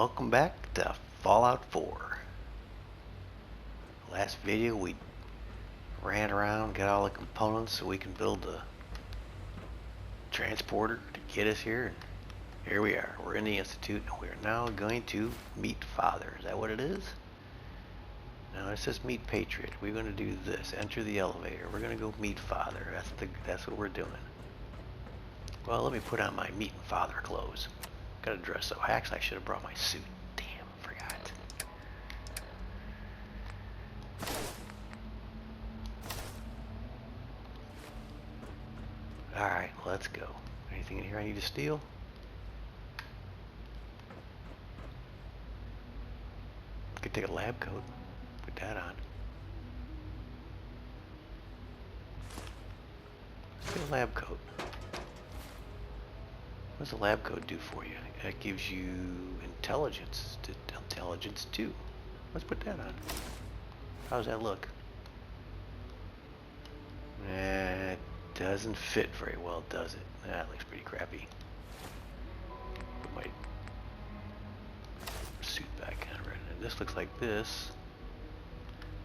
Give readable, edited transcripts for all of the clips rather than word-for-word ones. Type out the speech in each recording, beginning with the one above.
welcome back to Fallout 4. Last video we ran around, got all the components so we can build the transporter to get us here. And here we are. We're in the Institute and we're now going to meet Father. Is that what it is? No, it says meet Patriot. We're going to do this. Enter the elevator. We're going to go meet Father. That's what we're doing. Well, let me put on my meet Father clothes. Got to dress up. Actually, I should have brought my suit. Damn, forgot. Alright, let's go. Anything in here I need to steal? Could take a lab coat. Put that on. Let's get a lab coat. What does a lab coat do for you? That gives you intelligence. Intelligence 2. Let's put that on. How does that look? It doesn't fit very well, does it? That looks pretty crappy. Put my suit back on right now. This looks like this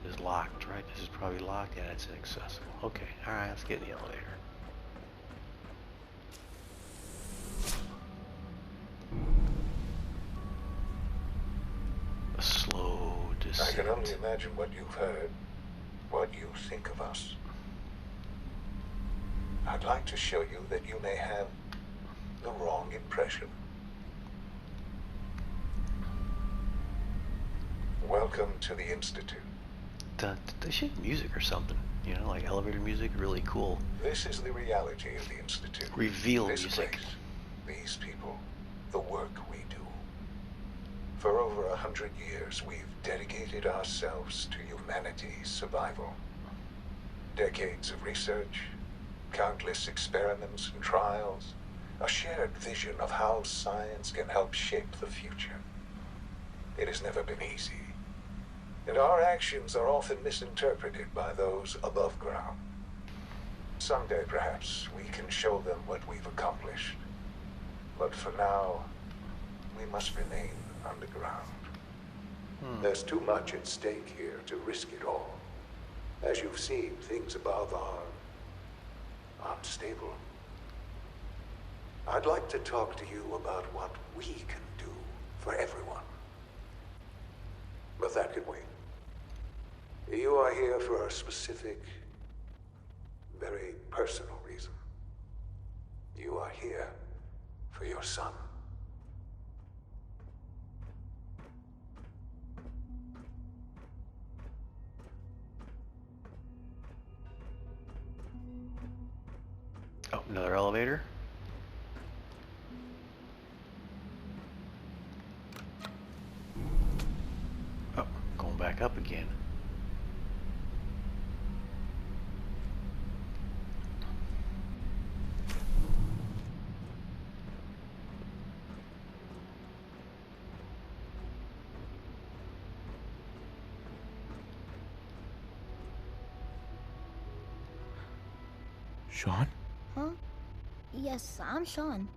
is locked, right? This is probably locked. Yeah, it's inaccessible. Okay, alright, let's get in the elevator. A slow descent. I can only imagine what you've heard, what you think of us. I'd like to show you that you may have the wrong impression. Welcome to the Institute. They should have music or something, you know, like elevator music, really cool. This is the reality of the Institute. Reveal this music. Place, these people, the work we do. For over 100 years, we've dedicated ourselves to humanity's survival. Decades of research, countless experiments and trials, a shared vision of how science can help shape the future. It has never been easy, and our actions are often misinterpreted by those above ground. Someday, perhaps, we can show them what we've accomplished. But for now, we must remain underground. There's too much at stake here to risk it all. As you've seen, things above are unstable. I'd like to talk to you about what we can do for everyone. But that can wait. You are here for a specific, very personal reason. You are here for your son. Oh, another elevator. Oh, going back up again. Sean? Huh? Yes, I'm Sean.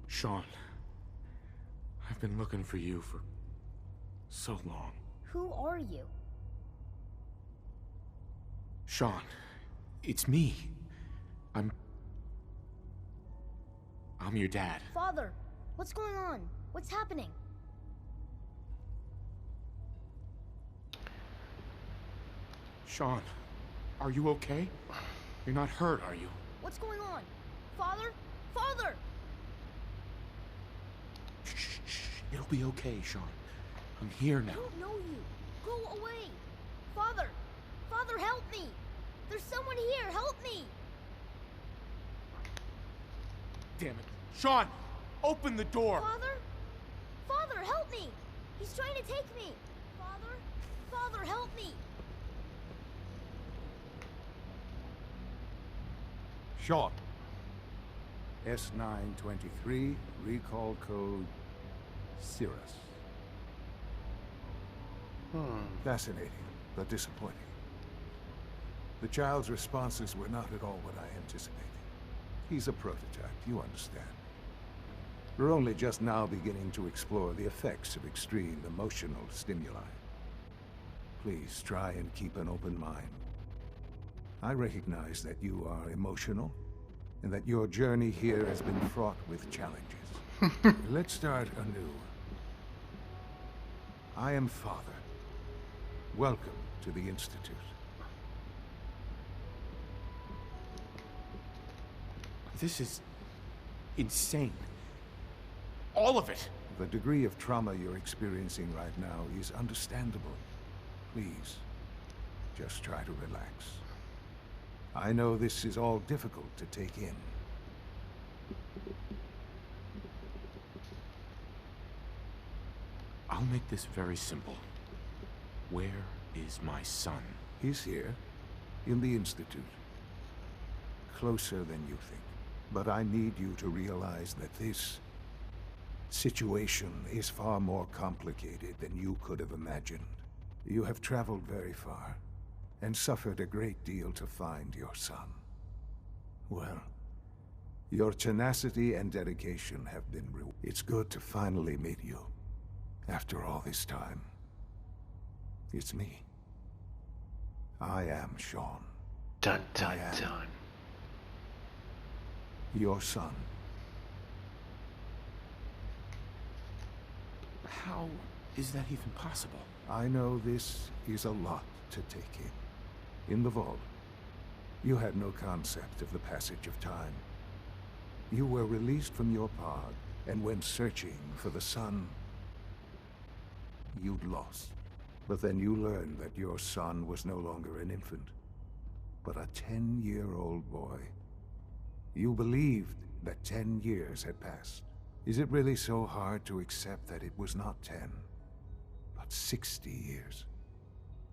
Sean. I've been looking for you for so long. Who are you? Sean, it's me. I'm your dad. Father, what's going on? What's happening? Sean, are you okay? You're not hurt, are you? What's going on? Father? Father! Shh. It'll be okay, Sean. I'm here now. I don't know you. Go away. Father! Father, help me! There's someone here. Help me! Damn it. Sean, open the door. Father? Father, help me! He's trying to take me. Father? Father, help me! Sean. S923, recall code Cirrus. Fascinating, but disappointing. The child's responses were not at all what I anticipated. He's a prototype, you understand. We're only just now beginning to explore the effects of extreme emotional stimuli. Please try and keep an open mind. I recognize that you are emotional, and that your journey here has been fraught with challenges. Let's start anew. I am Father. Welcome to the Institute. This is insane. All of it. The degree of trauma you're experiencing right now is understandable. Please, just try to relax. I know this is all difficult to take in. I'll make this very simple. Where is my son? He's here, in the Institute. Closer than you think. But I need you to realize that this situation is far more complicated than you could have imagined. You have traveled very far, and suffered a great deal to find your son. Well, your tenacity and dedication have been rewarded. It's good to finally meet you, after all this time. It's me. I am Sean. Dun dun dun. Your son. How is that even possible? I know this is a lot to take in. In the vault, you had no concept of the passage of time. You were released from your pod and went searching for the son you'd lost. But then you learned that your son was no longer an infant, but a 10-year-old boy. You believed that 10 years had passed. Is it really so hard to accept that it was not 10, but 60 years?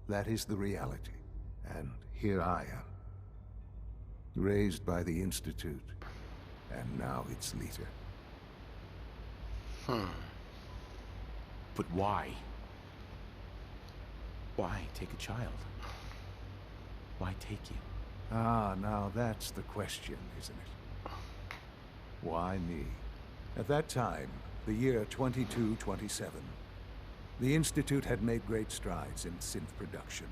That is the reality. And here I am, raised by the Institute, and now its leader. But why? Why take a child? Why take you? Ah, now that's the question, isn't it? Why me? At that time, the year 2227, the Institute had made great strides in synth production.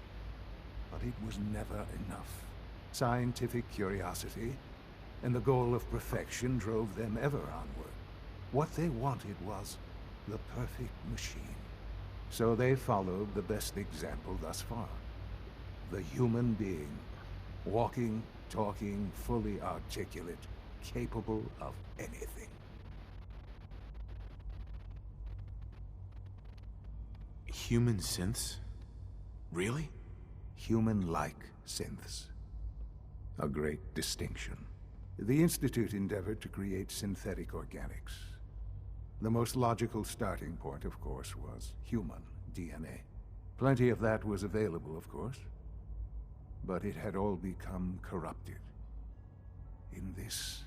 But it was never enough. Scientific curiosity and the goal of perfection drove them ever onward. What they wanted was the perfect machine. So they followed the best example thus far. The human being. Walking, talking, fully articulate, capable of anything. Human synths? Really? Human-like synths. A great distinction. The Institute endeavored to create synthetic organics. The most logical starting point, of course, was human DNA. Plenty of that was available, of course. But it had all become corrupted. In this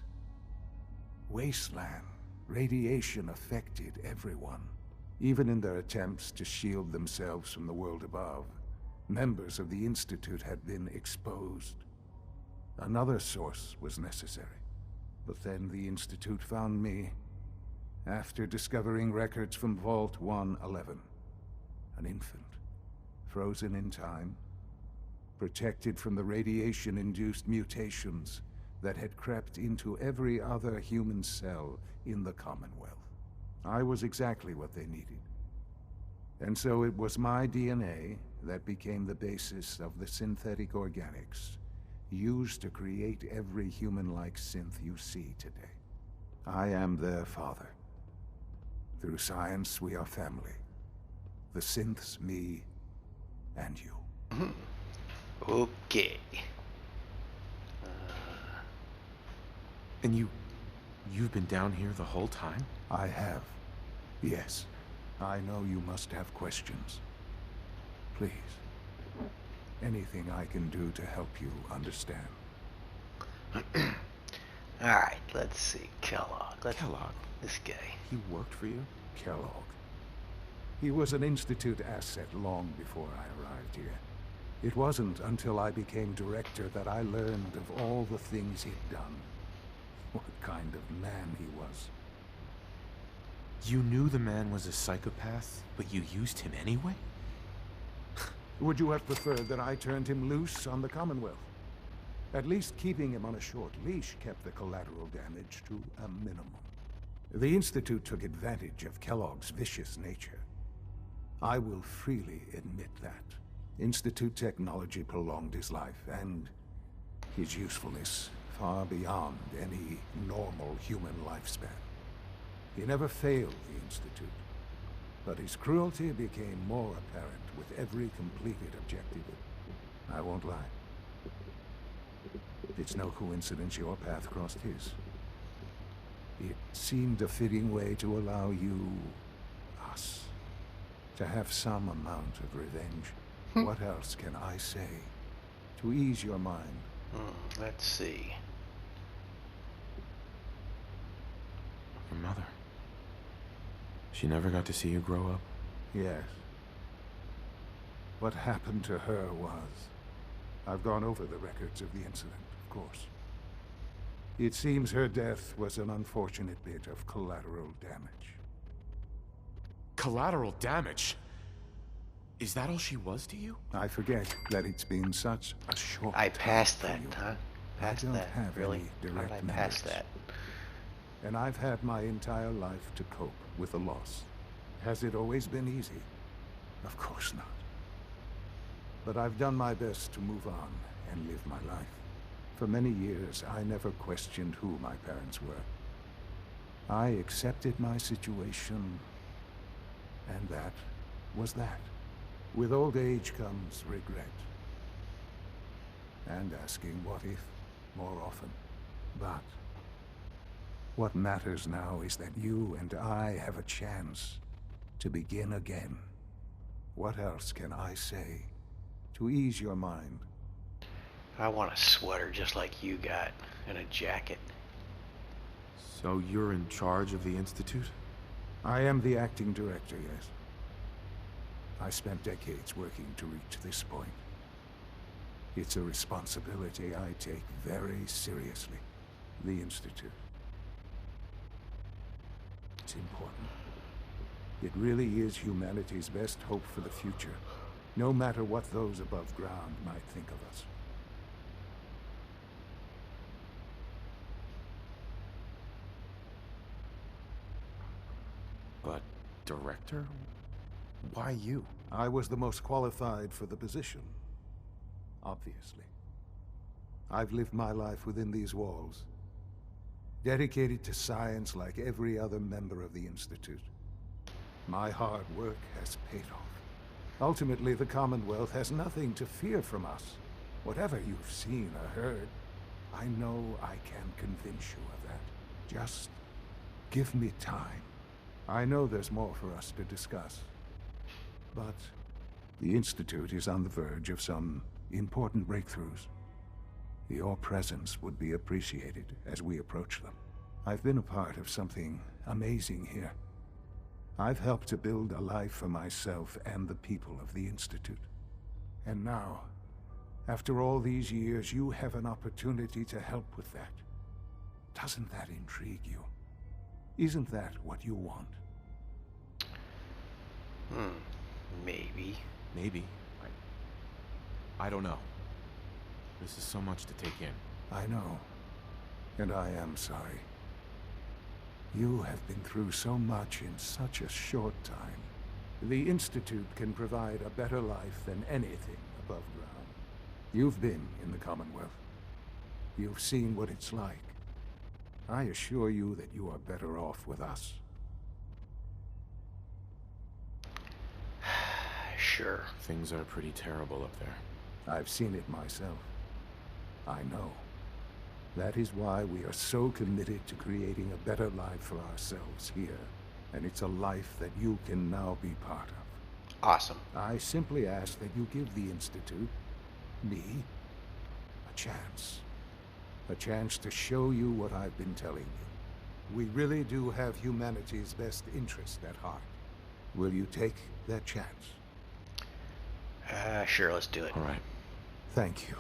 wasteland, radiation affected everyone. Even in their attempts to shield themselves from the world above, members of the Institute had been exposed. Another source was necessary. But then the Institute found me, after discovering records from Vault 111. An infant, frozen in time, protected from the radiation-induced mutations that had crept into every other human cell in the Commonwealth. I was exactly what they needed. And so it was my DNA that became the basis of the synthetic organics used to create every human-like synth you see today. I am their father. Through science, we are family. The synths, me, and you. Okay. And you've been down here the whole time? I have. Yes. I know you must have questions. Please. Anything I can do to help you understand. Alright, let's see. Kellogg. Kellogg? This guy. He worked for you? Kellogg. He was an Institute asset long before I arrived here. It wasn't until I became director that I learned of all the things he'd done. what kind of man he was. You knew the man was a psychopath, but you used him anyway? Would you have preferred that I turned him loose on the Commonwealth? At least keeping him on a short leash kept the collateral damage to a minimum. The Institute took advantage of Kellogg's vicious nature. I will freely admit that. Institute technology prolonged his life, and his usefulness far beyond any normal human lifespan. He never failed the Institute, but his cruelty became more apparent with every completed objective. I won't lie. It's no coincidence your path crossed his. It seemed a fitting way to allow you, us, to have some amount of revenge. What else can I say to ease your mind? Let's see. Your mother. She never got to see you grow up? Yes. What happened to her was... I've gone over the records of the incident, of course. It seems her death was an unfortunate bit of collateral damage. Collateral damage? Is that all she was to you? I forget that it's been such a short I time passed for that, you. huh? I Passed don't that, have really? any How did direct I pass memories. that? And I've had my entire life to cope with the loss. Has it always been easy? Of course not. But I've done my best to move on and live my life. For many years, I never questioned who my parents were. I accepted my situation, and that was that. With old age comes regret. And asking what if more often. But what matters now is that you and I have a chance to begin again. What else can I say to ease your mind? I want a sweater just like you got, and a jacket. So you're in charge of the Institute? I am the acting director, yes. I spent decades working to reach this point. It's a responsibility I take very seriously. The Institute. It's important. It really is humanity's best hope for the future, no matter what those above ground might think of us. But director? Why you? I was the most qualified for the position, obviously. I've lived my life within these walls, dedicated to science like every other member of the Institute. My hard work has paid off. Ultimately, the Commonwealth has nothing to fear from us. Whatever you've seen or heard, I know I can convince you of that. Just give me time. I know there's more for us to discuss. But the Institute is on the verge of some important breakthroughs. Your presence would be appreciated as we approach them. I've been a part of something amazing here. I've helped to build a life for myself and the people of the Institute. And now, after all these years, you have an opportunity to help with that. Doesn't that intrigue you? Isn't that what you want? Maybe. Maybe. I don't know. This is so much to take in. I know. And I am sorry. You have been through so much in such a short time. The Institute can provide a better life than anything above ground. You've been in the Commonwealth. You've seen what it's like. I assure you that you are better off with us. Sure. Things are pretty terrible up there. I've seen it myself. I know. That is why we are so committed to creating a better life for ourselves here. And it's a life that you can now be part of. Awesome. I simply ask that you give the Institute, me, a chance. A chance to show you what I've been telling you. We really do have humanity's best interest at heart. Will you take that chance? Sure, let's do it. All right. Thank you.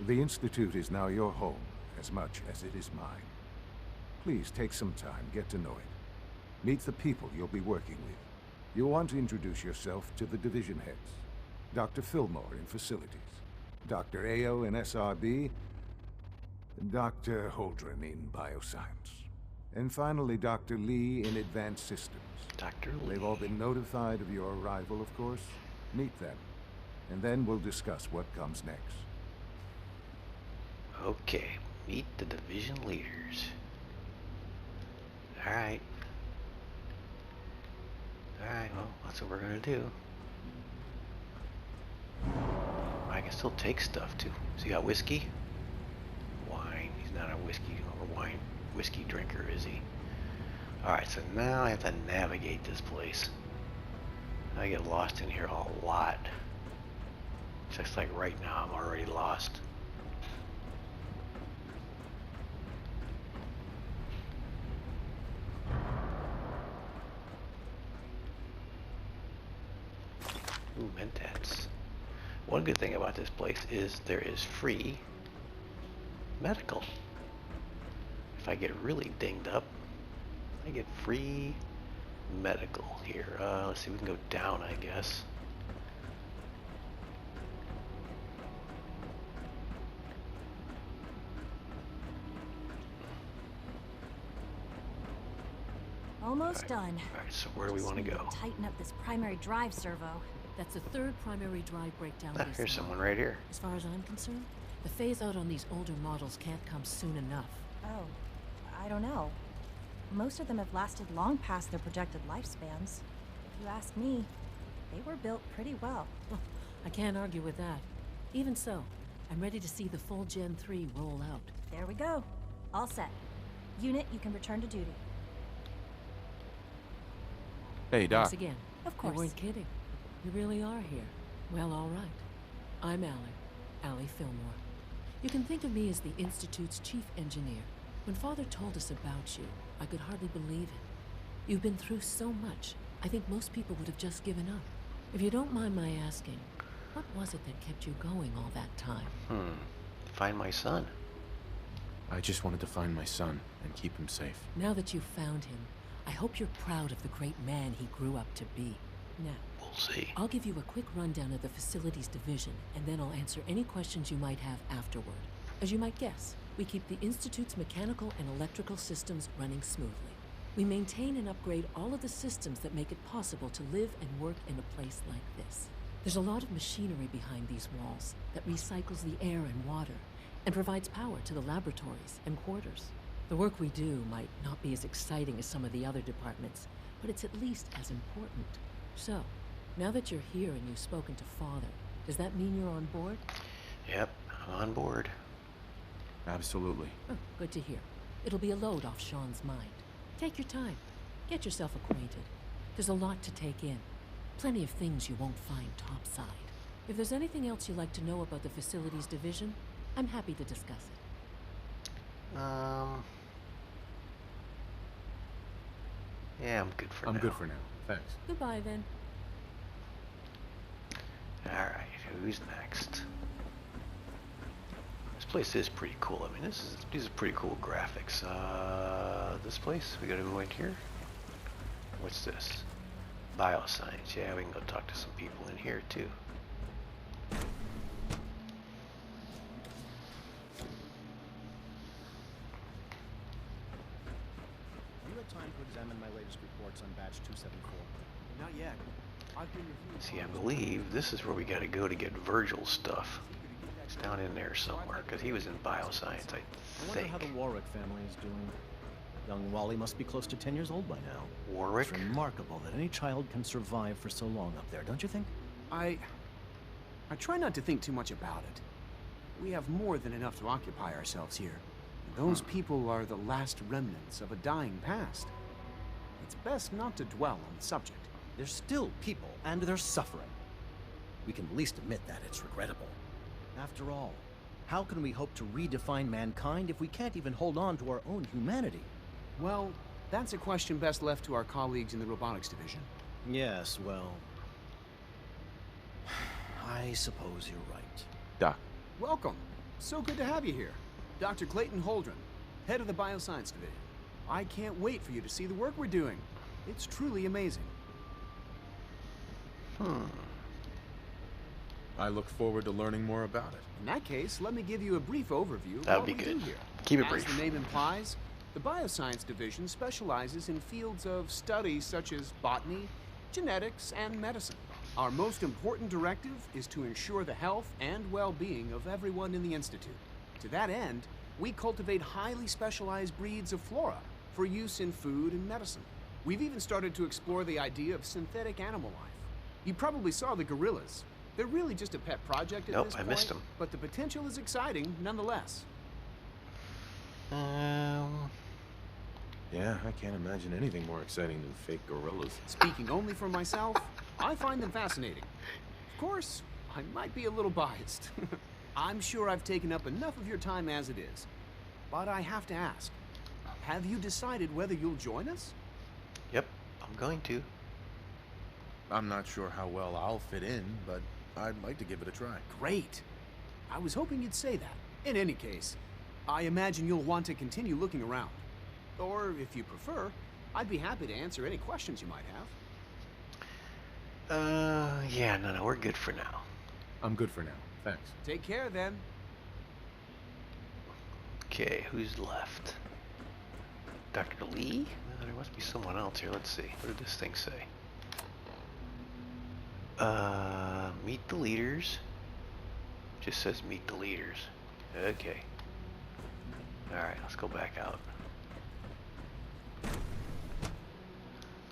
The Institute is now your home as much as it is mine. Please take some time, get to know it. Meet the people you'll be working with. You'll want to introduce yourself to the division heads. Dr. Fillmore in facilities, Dr. Ao in SRB, and Dr. Holdren in bioscience. And finally, Dr. Lee in advanced systems. Dr. Lee. They've all been notified of your arrival, of course. Meet them, and then we'll discuss what comes next. Okay, meet the division leaders. Alright. Alright, well, that's what we're gonna do. I can still take stuff too. So you got whiskey? Wine. He's not a whiskey or whiskey drinker, is he? Alright, so now I have to navigate this place. I get lost in here a lot. Just like right now, I'm already lost. Ooh, Mentats. One good thing about this place is there is free medical. If I get really dinged up, I get free medical here. Let's see, we can go down, I guess. Almost done. Alright, so where do we want to go? Tighten up this primary drive servo. That's the third primary drive breakdown. Ah, here's someone right here. As far as I'm concerned, the phase out on these older models can't come soon enough. Oh, I don't know. Most of them have lasted long past their projected lifespans. If you ask me, they were built pretty well. Well, I can't argue with that. Even so, I'm ready to see the full Gen 3 roll out. There we go. All set. Unit, you can return to duty. Hey, Doc. Thanks again. Of course. You weren't kidding. You really are here. Well, all right. I'm Allie Fillmore. You can think of me as the Institute's chief engineer. When Father told us about you, I could hardly believe it. You've been through so much, I think most people would have just given up. If you don't mind my asking, what was it that kept you going all that time? Find my son. I just wanted to find my son and keep him safe. Now that you've found him, I hope you're proud of the great man he grew up to be. Now, We'll see. I'll give you a quick rundown of the facilities division, and then I'll answer any questions you might have afterward. As you might guess, we keep the Institute's mechanical and electrical systems running smoothly. We maintain and upgrade all of the systems that make it possible to live and work in a place like this. There's a lot of machinery behind these walls that recycles the air and water, and provides power to the laboratories and quarters. The work we do might not be as exciting as some of the other departments, but it's at least as important. So, now that you're here and you've spoken to Father, does that mean you're on board? Yep, I'm on board. Absolutely. Oh, good to hear. It'll be a load off Sean's mind. Take your time. Get yourself acquainted. There's a lot to take in. Plenty of things you won't find topside. If there's anything else you'd like to know about the facilities division, I'm happy to discuss it. Yeah, I'm good for now. I'm good for now. Thanks. Goodbye, then. Alright, who's next? This place is pretty cool. I mean, these are pretty cool graphics. This place, we gotta go in here. What's this? Bioscience. Yeah, we can go talk to some people in here too. You had time to examine my latest reports on batch 274? Not yet. I've been reviewing. See, I believe this is where we gotta go to get Virgil's stuff. It's down in there somewhere, because he was in bioscience, I I wonder think. how the Warwick family is doing. Young Wally must be close to 10 years old by now. Warwick? It's remarkable that any child can survive for so long up there, don't you think? I try not to think too much about it. We have more than enough to occupy ourselves here. Those people are the last remnants of a dying past. It's best not to dwell on the subject. They're still people, and they're suffering. We can at least admit that it's regrettable. After all, how can we hope to redefine mankind if we can't even hold on to our own humanity? Well, that's a question best left to our colleagues in the robotics division. Yes, well... I suppose you're right. Doc. Welcome. So good to have you here. Dr. Clayton Holdren, head of the Bioscience Division. I can't wait for you to see the work we're doing. It's truly amazing. I look forward to learning more about it. In that case, let me give you a brief overview of That what would we be do good. here. Keep it As brief. the name implies, the Bioscience Division specializes in fields of study such as botany, genetics, and medicine. Our most important directive is to ensure the health and well-being of everyone in the Institute. To that end, we cultivate highly specialized breeds of flora for use in food and medicine. We've even started to explore the idea of synthetic animal life. You probably saw the gorillas. They're really just a pet project at Nope, this I point, missed 'em. but the potential is exciting nonetheless. Yeah, I can't imagine anything more exciting than fake gorillas. Speaking only for myself, I find them fascinating. Of course, I might be a little biased. I'm sure I've taken up enough of your time as it is. But I have to ask, have you decided whether you'll join us? Yep, I'm going to. I'm not sure how well I'll fit in, but I'd like to give it a try. Great. I was hoping you'd say that. In any case, I imagine you'll want to continue looking around. Or, if you prefer, I'd be happy to answer any questions you might have. Yeah, no, we're good for now. I'm good for now. Thanks. Take care, then. Okay, who's left? Dr. Lee? There must be someone else here. Let's see. What did this thing say? Meet the leaders. Just says meet the leaders. Okay. Alright, let's go back out.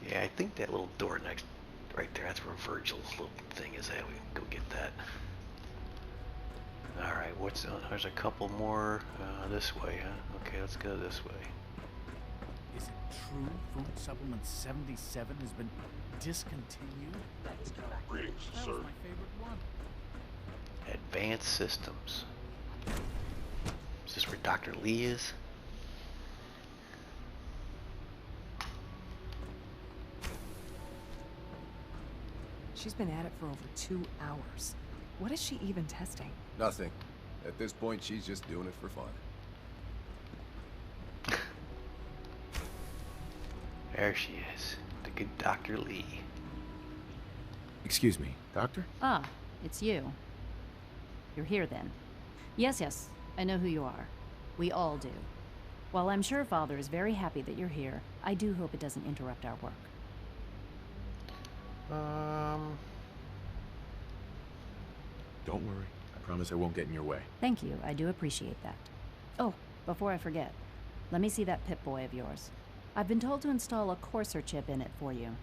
Yeah, I think that little door next, right there, that's where Virgil's little thing is at. We can go get that. Alright, what's on? There's a couple more this way, huh? Okay, let's go this way. Is it true Food Supplement 77 has been discontinued? Greetings, That sir. was my favorite one. Advanced Systems. Is this where Dr. Lee is? She's been at it for over 2 hours. What is she even testing? Nothing. At this point, she's just doing it for fun. There she is. The good Dr. Lee. Excuse me, Doctor? Ah, it's you. You're here then. Yes, I know who you are. We all do. While I'm sure Father is very happy that you're here, I do hope it doesn't interrupt our work. Don't worry. I promise I won't get in your way. Thank you, I do appreciate that. Oh, before I forget, let me see that Pip-Boy of yours. I've been told to install a Courser chip in it for you.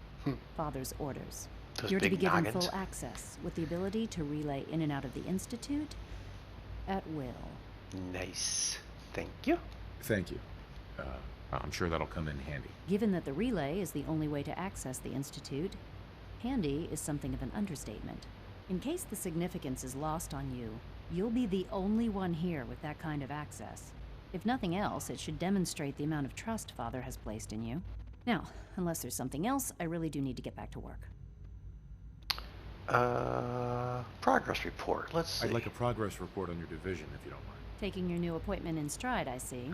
Father's orders. Those You're to be big given noggins. full access, with the ability to relay in and out of the Institute at will. Nice. Thank you. Thank you. I'm sure that'll come in handy. Given that the relay is the only way to access the Institute, handy is something of an understatement. In case the significance is lost on you, you'll be the only one here with that kind of access. If nothing else, it should demonstrate the amount of trust Father has placed in you. Now, unless there's something else, I really do need to get back to work. Progress report. Let's see. I'd like a progress report on your division, if you don't mind. Taking your new appointment in stride, I see.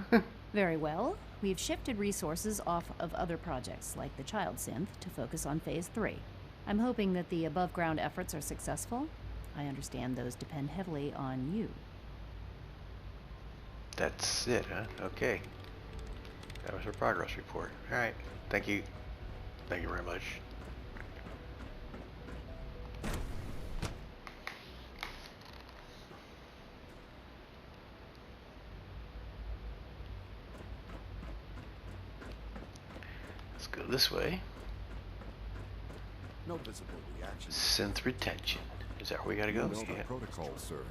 Very well. We've shifted resources off of other projects, like the Child Synth, to focus on Phase 3. I'm hoping that the above-ground efforts are successful. I understand those depend heavily on you. That's it, huh? Okay. That was her progress report. Alright. Thank you. Thank you very much. Let's go this way. No visible reaction. Synth retention. Is that where we gotta go? You know the Yeah. protocol, sir.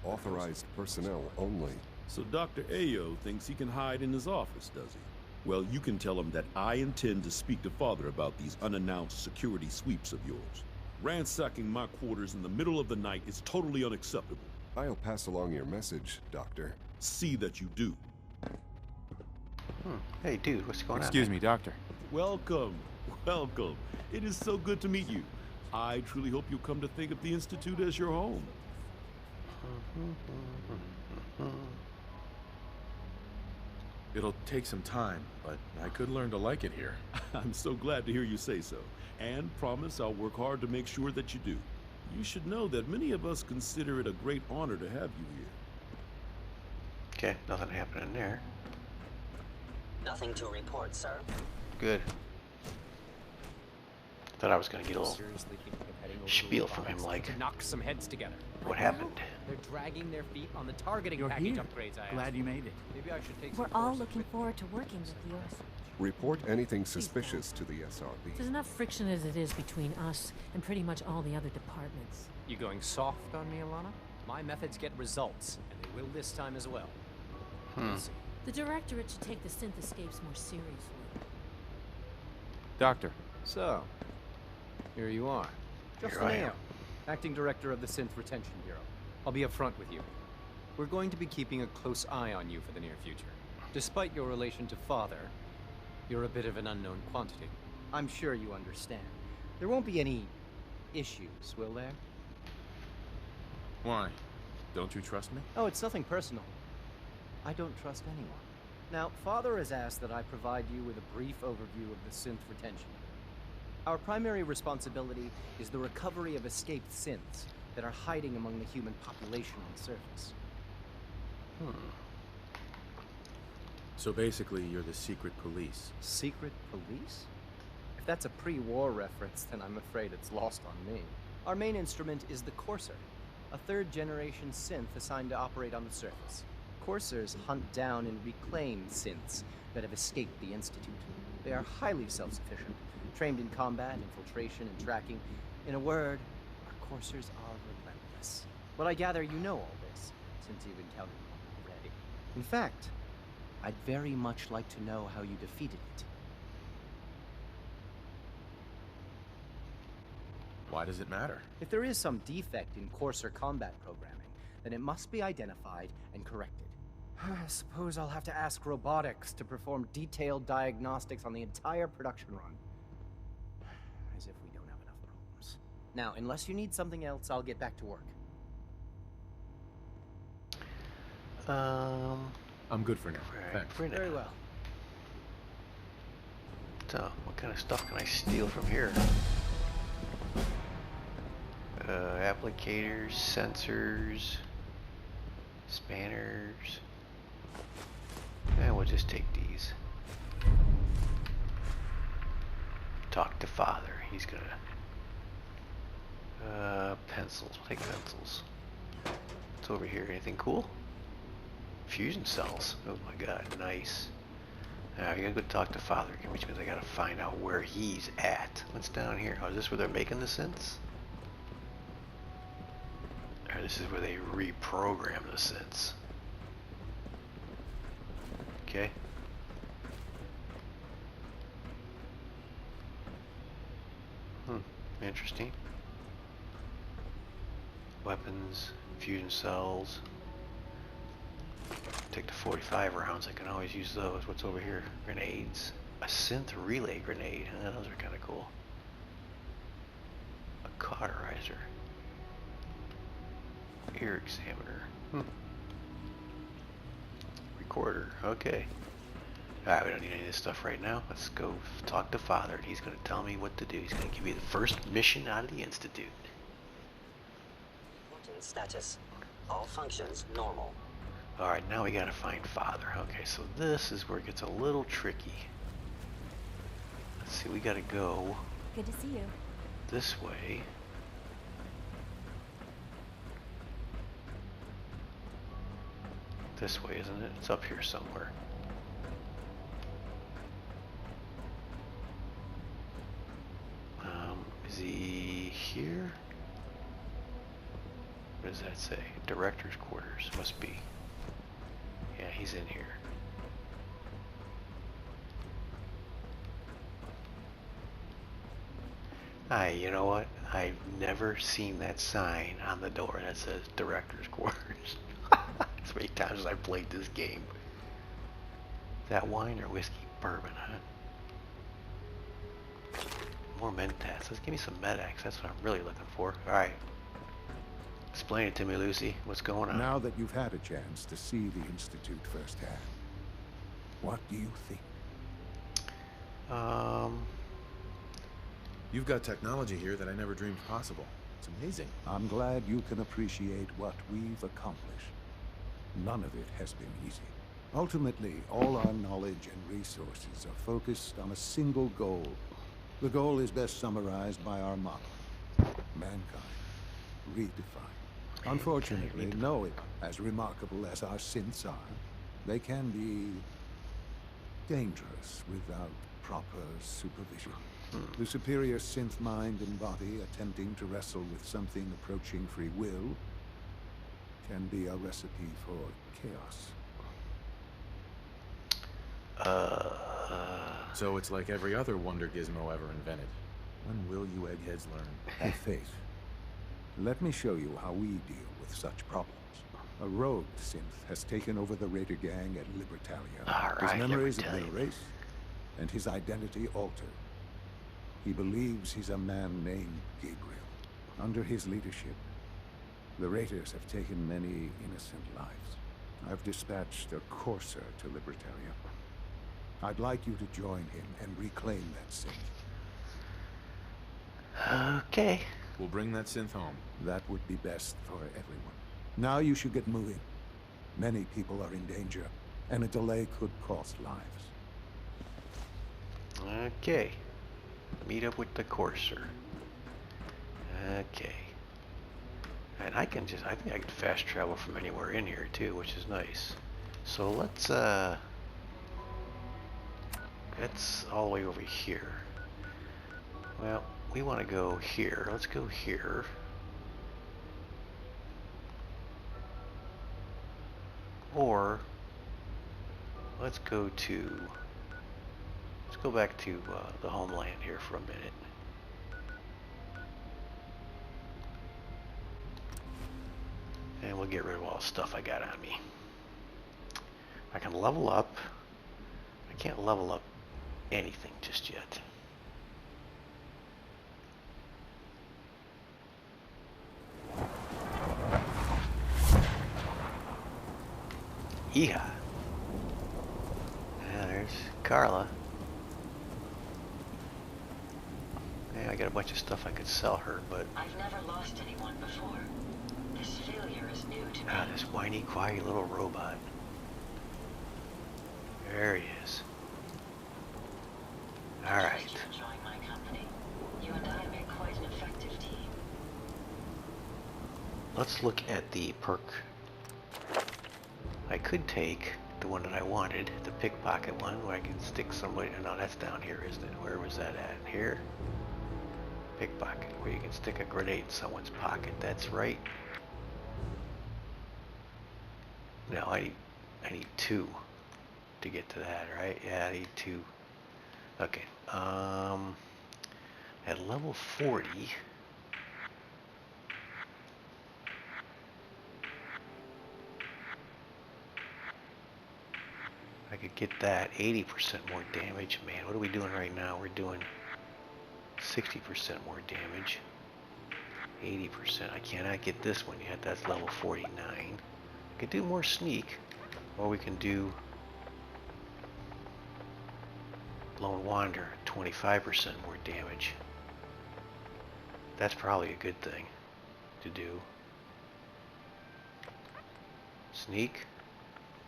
Authorized personnel only. So Dr. Ayo thinks he can hide in his office, does he? Well, you can tell him that I intend to speak to Father about these unannounced security sweeps of yours. Ransacking my quarters in the middle of the night is totally unacceptable. I'll pass along your message, Doctor. See that you do. Hey, dude, what's going on? Excuse me, Doctor. Welcome. Welcome. It is so good to meet you. I truly hope you'll come to think of the Institute as your home. It'll take some time, but I could learn to like it here. I'm so glad to hear you say so, and promise I'll work hard to make sure that you do. You should know that many of us consider it a great honor to have you here. Okay, nothing happening there. Nothing to report, sir. Good. Thought I was gonna get a little Seriously thinking of heading over spiel to from him, robotics like, to knock some heads together. what happened? They're dragging their feet on the targeting You're package here. upgrades I Glad asked you for. made it. Maybe I should take We're some all courses looking with you. forward to working with you. Report anything suspicious to the SRB. There's enough friction as it is between us and pretty much all the other departments. You going soft on me, Alana? My methods get results, and they will this time as well. We'll see. The Directorate should take the synth escapes more seriously. Doctor. So, here you are. Here I am. Acting Director of the Synth Retention Bureau. I'll be upfront with you. We're going to be keeping a close eye on you for the near future. Despite your relation to Father, you're a bit of an unknown quantity. I'm sure you understand. There won't be any issues, will there? Why? Don't you trust me? Oh, it's nothing personal. I don't trust anyone. Now, Father has asked that I provide you with a brief overview of the synth retention. Our primary responsibility is the recovery of escaped synths that are hiding among the human population on the surface. So basically, you're the secret police. Secret police? If that's a pre-war reference, then I'm afraid it's lost on me. Our main instrument is the Courser, a third-generation synth assigned to operate on the surface. Coursers hunt down and reclaim synths that have escaped the Institute. They are highly self-sufficient, trained in combat, infiltration, and tracking. In a word, our Coursers are relentless. Well, I gather you know all this, since you've encountered one already. In fact, I'd very much like to know how you defeated it. Why does it matter? If there is some defect in Courser combat programming, then it must be identified and corrected. I suppose I'll have to ask robotics to perform detailed diagnostics on the entire production run. As if we don't have enough problems. Now, unless you need something else, I'll get back to work. I'm good for now. Thanks. Very well. So, what kind of stuff can I steal from here? Applicators, sensors, spanners. And we'll just take these. Talk to Father. He's gonna... pencils. We'll take pencils. What's over here? Anything cool? Fusion cells. Oh my god, nice. Now, you gotta go talk to Father, which means I gotta find out where he's at. What's down here? Oh, is this where they're making the synths? Or this is where they reprogram the synths. Okay. Interesting. Weapons, fusion cells. Take the 45 rounds, I can always use those. What's over here? Grenades. A synth relay grenade. Those are kind of cool. A cauterizer. Ear examiner. Recorder. Okay. Alright, we don't need any of this stuff right now. Let's go talk to Father, and he's going to tell me what to do. He's going to give me the first mission out of the Institute. Routine status. All functions normal. Alright, now we gotta find Father. Okay, so this is where it gets a little tricky. Let's see, we gotta go Good to see you. this way. This way, isn't it? It's up here somewhere. Is he here? What does that say? Director's quarters, must be. Yeah, he's in here. You know what? I've never seen that sign on the door that says Director's Quarters. As many times as I played this game. Is that wine or whiskey? Bourbon, huh? More Mentats. Let's give me some Med-X. That's what I'm really looking for. Alright. Explain it to me, Lucy. What's going on? Now that you've had a chance to see the Institute firsthand, What do you think? You've got technology here that I never dreamed possible. It's amazing. I'm glad you can appreciate what we've accomplished. None of it has been easy. Ultimately, all our knowledge and resources are focused on a single goal. The goal is best summarized by our motto: mankind redefined. Unfortunately, no, as remarkable as our synths are, they can be dangerous without proper supervision. The superior synth mind and body attempting to wrestle with something approaching free will can be a recipe for chaos. So it's like every other wonder gizmo ever invented. When will you eggheads learn? Have faith. Let me show you how we deal with such problems. A rogue synth has taken over the Raider gang at Libertalia. His memories have been erased, and his identity altered. He believes he's a man named Gabriel. Under his leadership, the Raiders have taken many innocent lives. I've dispatched a courser to Libertalia. I'd like you to join him and reclaim that synth. Okay. We'll bring that synth home. That would be best for everyone. Now you should get moving. Many people are in danger, and a delay could cost lives. Okay. Meet up with the courser. Okay. And I think I can fast travel from anywhere in here too, which is nice. So let's all the way over here. Well, we want to go here. Let's go here. Or let's go back to the homeland here for a minute. And we'll get rid of all the stuff I got on me. I can level up. I can't level up anything just yet. Yeehaw. Yeah, there's Carla. Yeah, I got a bunch of stuff I could sell her, but... I've never lost anyone before. This failure is new to me. Ah, this whiny, quiet little robot. There he is. Alright. Enjoying my company. You and I make quite an effective team. Let's look at the perk. I could take the one that I wanted, the pickpocket one, where I can stick somebody. No, that's down here, isn't it? Where was that at? Here? Pickpocket, where you can stick a grenade in someone's pocket. That's right. No, I need 2 to get to that, right? Yeah, I need 2. Okay. At level 40. I could get that 80% more damage. Man, what are we doing right now? We're doing 60% more damage. 80%. I cannot get this one yet. That's level 49. I could do more sneak, or we can do Lone Wander, 25% more damage. That's probably a good thing to do. Sneak.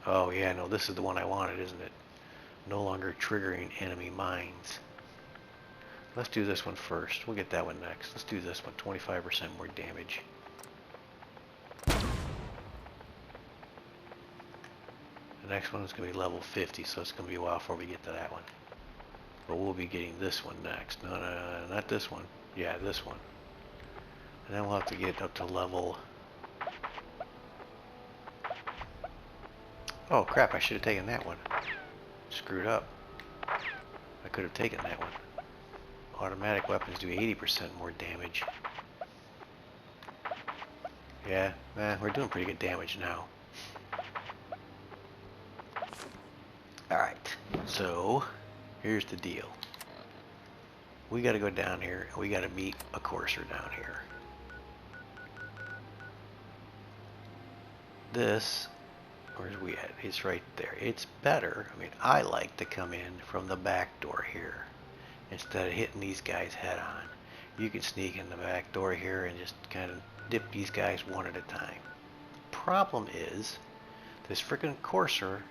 Oh yeah, no, this is the one I wanted, isn't it? No longer triggering enemy mines. Let's do this one first. We'll get that one next. Let's do this one, 25% more damage. The next one is going to be level 50, so it's going to be a while before we get to that one. But we'll be getting this one next. No, not this one. Yeah, this one. And then we'll have to get up to level... Oh crap, I should have taken that one. Screwed up. I could have taken that one. Automatic weapons do 80% more damage. Yeah, we're doing pretty good damage now. Alright, so here's the deal. We gotta go down here and we gotta meet a courser down here. Where's we at? It's right there. It's better. I mean, I like to come in from the back door here instead of hitting these guys head on. You can sneak in the back door here and just kind of dip these guys one at a time. Problem is, this freaking courser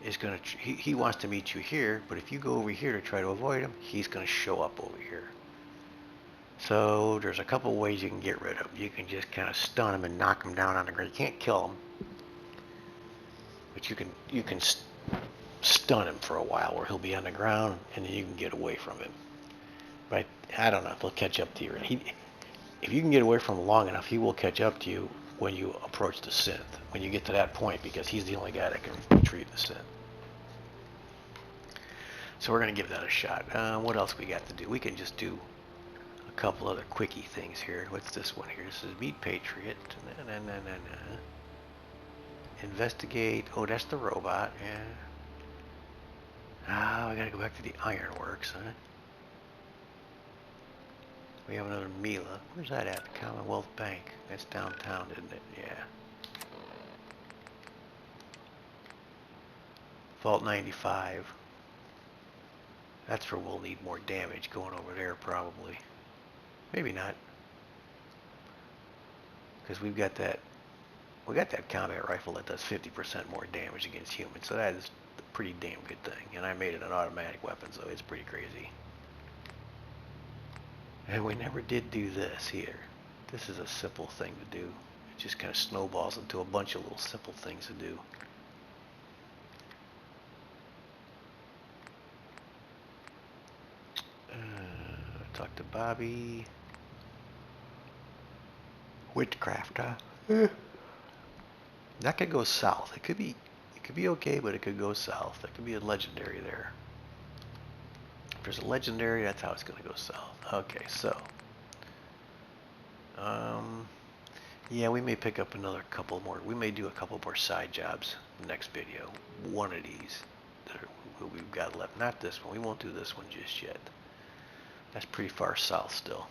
is gonna, he wants to meet you here, but if you go over here to try to avoid him, he's gonna show up over here. So there's a couple ways you can get rid of him. You can just kind of stun him and knock him down on the ground. You can't kill him, but you can stun him for a while where he'll be on the ground and then you can get away from him. But I don't know if he'll catch up to you. If you can get away from him long enough, he will catch up to you when you approach the synth. When you get to that point, because he's the only guy that can retrieve the synth. So we're gonna give that a shot. What else we got to do? We can just do a couple other quickie things here. What's this one here? This is Meet Patriot. Investigate. Oh, that's the robot. Yeah. Ah, we gotta go back to the ironworks, huh? We have another Mila. Where's that at? The Commonwealth Bank. That's downtown, isn't it? Yeah. Vault 95. That's where we'll need more damage going over there, probably. Maybe not. Because we got that combat rifle that does 50% more damage against humans. So that is a pretty damn good thing. And I made it an automatic weapon, so it's pretty crazy. And we never did do this here. This is a simple thing to do. It just kind of snowballs into a bunch of little simple things to do. Talk to Bobby. Witchcraft, huh? That could go south. It could be okay, but it could go south. That could be a legendary there. If there's a legendary, that's how it's going to go south. Okay, so. Yeah, we may pick up another couple more. We may do a couple more side jobs in the next video. One of these that we've got left. Not this one. We won't do this one just yet. That's pretty far south still.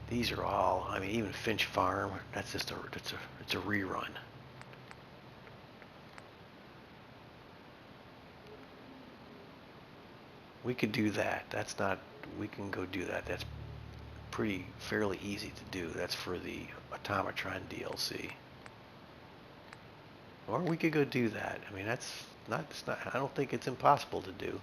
These are all, I mean, even Finch Farm, that's just it's a rerun. We could do that. That's not, we can go do that. That's fairly easy to do. That's for the Automatron DLC. Or we could go do that. I mean, it's not, I don't think it's impossible to do.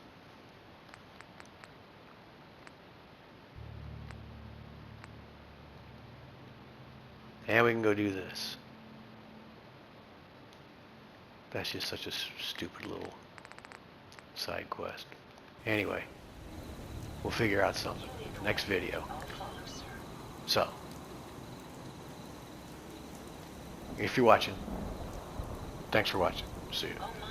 And we can go do this. That's just such a stupid little side quest. Anyway, we'll figure out something. Next video. So, if you're watching, thanks for watching. See you.